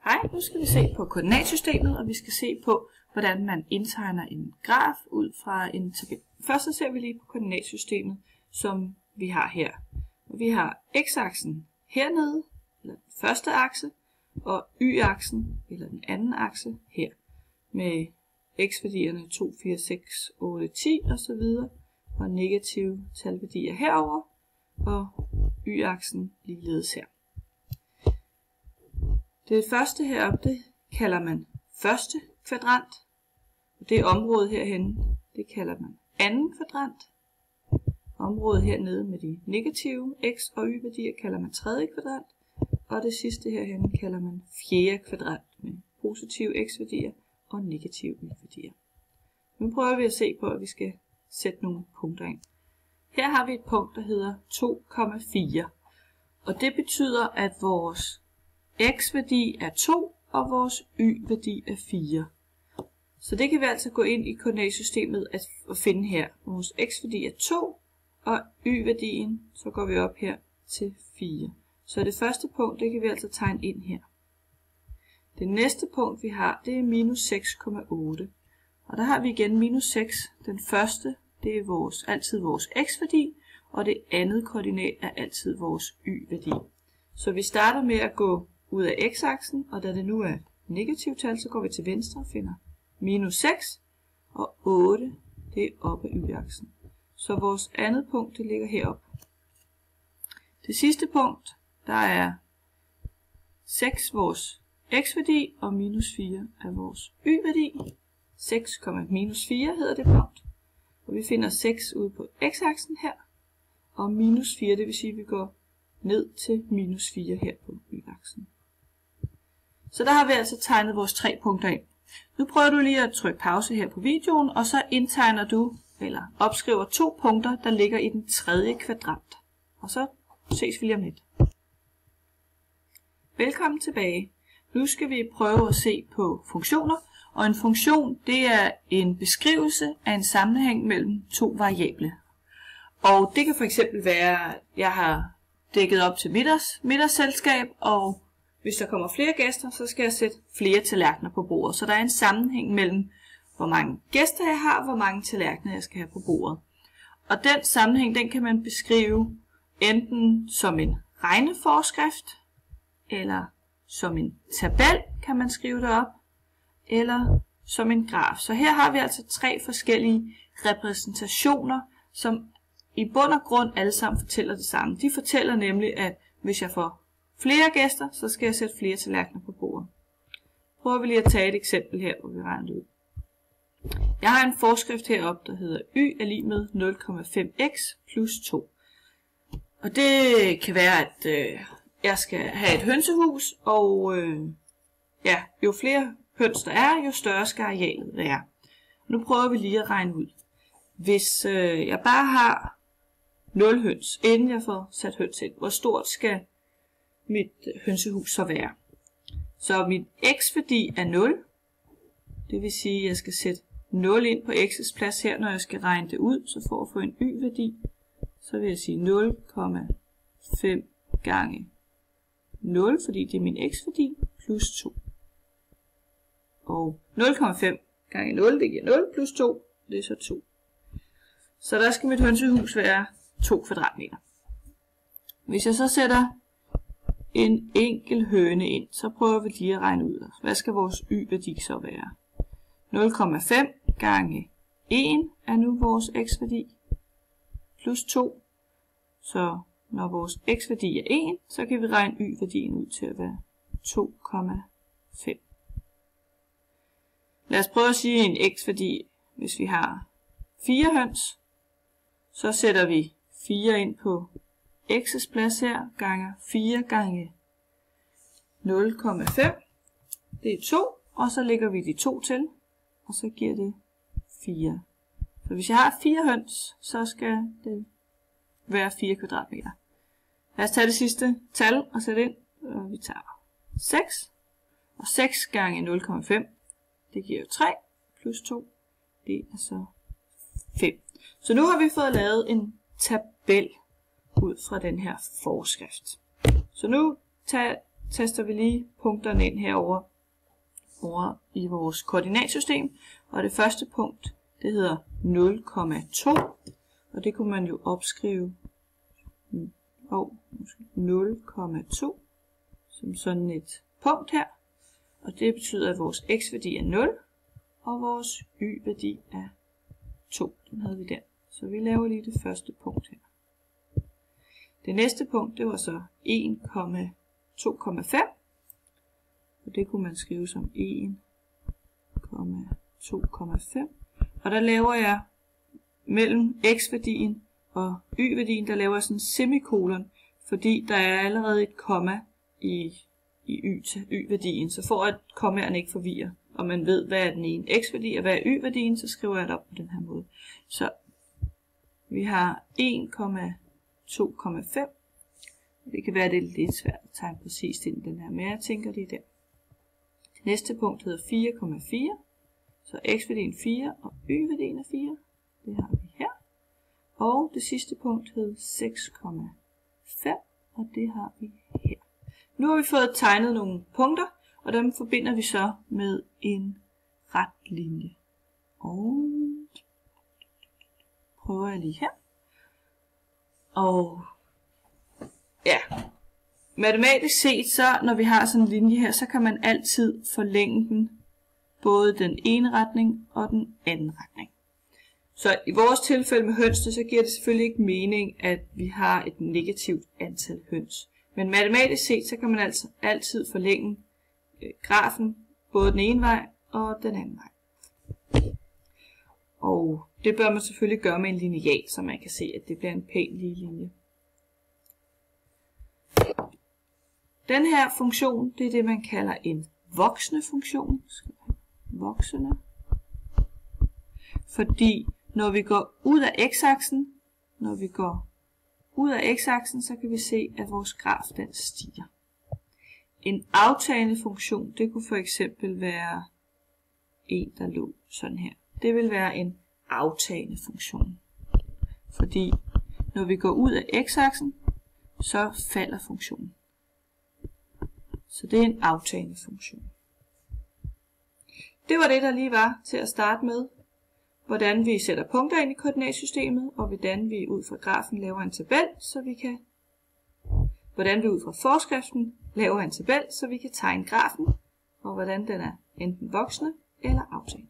Hej, nu skal vi se på koordinatsystemet, og vi skal se på, hvordan man indtegner en graf ud fra en tabel. Først så ser vi lige på koordinatsystemet, som vi har her. Vi har x-aksen hernede, eller den første akse, og y-aksen, eller den anden akse her, med x-værdierne 2, 4, 6, 8, 10 osv., og negative talværdier herover, og y-aksen ligeledes her. Det første heroppe, det kalder man første kvadrant, og det område herhenne, det kalder man anden kvadrant. Området hernede med de negative x- og y-værdier kalder man tredje kvadrant, og det sidste herhenne kalder man fjerde kvadrant med positive x-værdier og negative y-værdier. Nu prøver vi at se på, at vi skal sætte nogle punkter ind. Her har vi et punkt, der hedder 2,4, og det betyder, at vores x-værdi er 2, og vores y-værdi er 4. Så det kan vi altså gå ind i koordinatsystemet at finde her. Vores x-værdi er 2, og y-værdien, så går vi op her til 4. Så det første punkt, det kan vi altså tegne ind her. Det næste punkt, vi har, det er minus 6,8. Og der har vi igen minus 6. Den første, det er altid vores x-værdi, og det andet koordinat er altid vores y-værdi. Så vi starter med at gå ud af x-aksen, og da det nu er negativt tal, så går vi til venstre og finder minus 6, og 8, det er oppe af y-aksen. Så vores andet punkt, det ligger heroppe. Det sidste punkt, der er 6 vores x-værdi, og minus 4 er vores y-værdi. 6, minus 4 hedder det punkt. Og vi finder 6 ude på x-aksen her, og minus 4, det vil sige, at vi går ned til minus 4 her på y-aksen. Så der har vi altså tegnet vores 3 punkter ind. Nu prøver du lige at trykke pause her på videoen, og så indtegner du, eller opskriver 2 punkter, der ligger i den tredje kvadrant. Og så ses vi lige om lidt. Velkommen tilbage. Nu skal vi prøve at se på funktioner, og en funktion, det er en beskrivelse af en sammenhæng mellem 2 variable. Og det kan for eksempel være, at jeg har dækket op til middagsselskab, og hvis der kommer flere gæster, så skal jeg sætte flere tallerkener på bordet. Så der er en sammenhæng mellem, hvor mange gæster jeg har, og hvor mange tallerkener jeg skal have på bordet. Og den sammenhæng, den kan man beskrive enten som en regneforskrift, eller som en tabel, kan man skrive det op, eller som en graf. Så her har vi altså 3 forskellige repræsentationer, som i bund og grund alle sammen fortæller det samme. De fortæller nemlig, at hvis jeg får flere gæster, så skal jeg sætte flere tallerkener på bordet. Prøver vi lige at tage et eksempel her, hvor vi regner det ud. Jeg har en forskrift heroppe, der hedder y er lig med 0,5x plus 2. Og det kan være, at jeg skal have et hønsehus, og jo flere høns der er, jo større skal arealet være. Nu prøver vi lige at regne ud. Hvis jeg bare har 0 høns, inden jeg får sat høns ind, hvor stort skal mit hønsehus så være? Så min x-værdi er 0. Det vil sige, at jeg skal sætte 0 ind på x's plads her, når jeg skal regne det ud. Så for at få en y-værdi, så vil jeg sige 0,5 gange 0, fordi det er min x-værdi, plus 2. Og 0,5 gange 0, det giver 0, plus 2, det er så 2. Så der skal mit hønsehus være 2 kvadratmeter. Hvis jeg så sætter en enkelt høne ind, så prøver vi lige at regne ud. Hvad skal vores y-værdi så være? 0,5 gange 1 er nu vores x-værdi, plus 2. Så når vores x-værdi er 1, så kan vi regne y-værdien ud til at være 2,5. Lad os prøve at sige en x-værdi, hvis vi har 4 høns. Så sætter vi 4 ind på x's plads her, ganger 4 gange 0,5. Det er 2, og så lægger vi de 2 til, og så giver det 4. Så hvis jeg har 4 høns, så skal det være 4 kvadratmeter. Lad os tage det sidste tal og sætte ind, og vi tager 6. Og 6 gange 0,5, det giver 3, plus 2, det er så 5. Så nu har vi fået lavet en tabel ud fra den her forskrift. Så nu taster vi lige punkterne ind herover i vores koordinatsystem. Og det første punkt, det hedder 0,2. Og det kunne man jo opskrive 0,2 som sådan et punkt her. Og det betyder, at vores x-værdi er 0, og vores y-værdi er 2. Den havde vi der. Så vi laver lige det første punkt her. Det næste punkt, det var så 1,2,5. Og det kunne man skrive som 1,2,5. Og der laver jeg mellem x-værdien og y-værdien, der laver jeg sådan en semikolon, fordi der er allerede et komma i y til y-værdien. Så for at kommaerne ikke forvirrer, og man ved, hvad er den ene x-værdi og hvad er y-værdien, så skriver jeg det op på den her måde. Så vi har 1,2,5. Det kan være, det er lidt svært at tegne præcist ind den her, men jeg tænker det er der. Det næste punkt hedder 4,4. Så x-værdien 4 og y-værdien er 4. Det har vi her. Og det sidste punkt hedder 6,5, og det har vi her. Nu har vi fået tegnet nogle punkter, og dem forbinder vi så med en ret linje. Og prøver jeg lige her. Og ja, matematisk set, så når vi har sådan en linje her, så kan man altid forlænge den både den ene retning og den anden retning. Så i vores tilfælde med hønsene, så giver det selvfølgelig ikke mening, at vi har et negativt antal høns. Men matematisk set, så kan man altså altid forlænge grafen både den ene vej og den anden vej. Og det bør man selvfølgelig gøre med en lineal, så man kan se, at det bliver en pæn lige linje. Den her funktion, det er det, man kalder en voksende funktion. Voksende. Fordi når vi går ud af x-aksen, så kan vi se, at vores graf den stiger. En aftagende funktion, det kunne for eksempel være en, der lå sådan her. Det vil være en aftagende funktion. Fordi når vi går ud af x-aksen, så falder funktionen. Så det er en aftagende funktion. Det var det, der lige var til at starte med. Hvordan vi sætter punkter ind i koordinatsystemet, og hvordan vi ud fra grafen laver en tabel, hvordan vi ud fra forskriften laver en tabel, så vi kan tegne grafen, og hvordan den er enten voksende eller aftagende.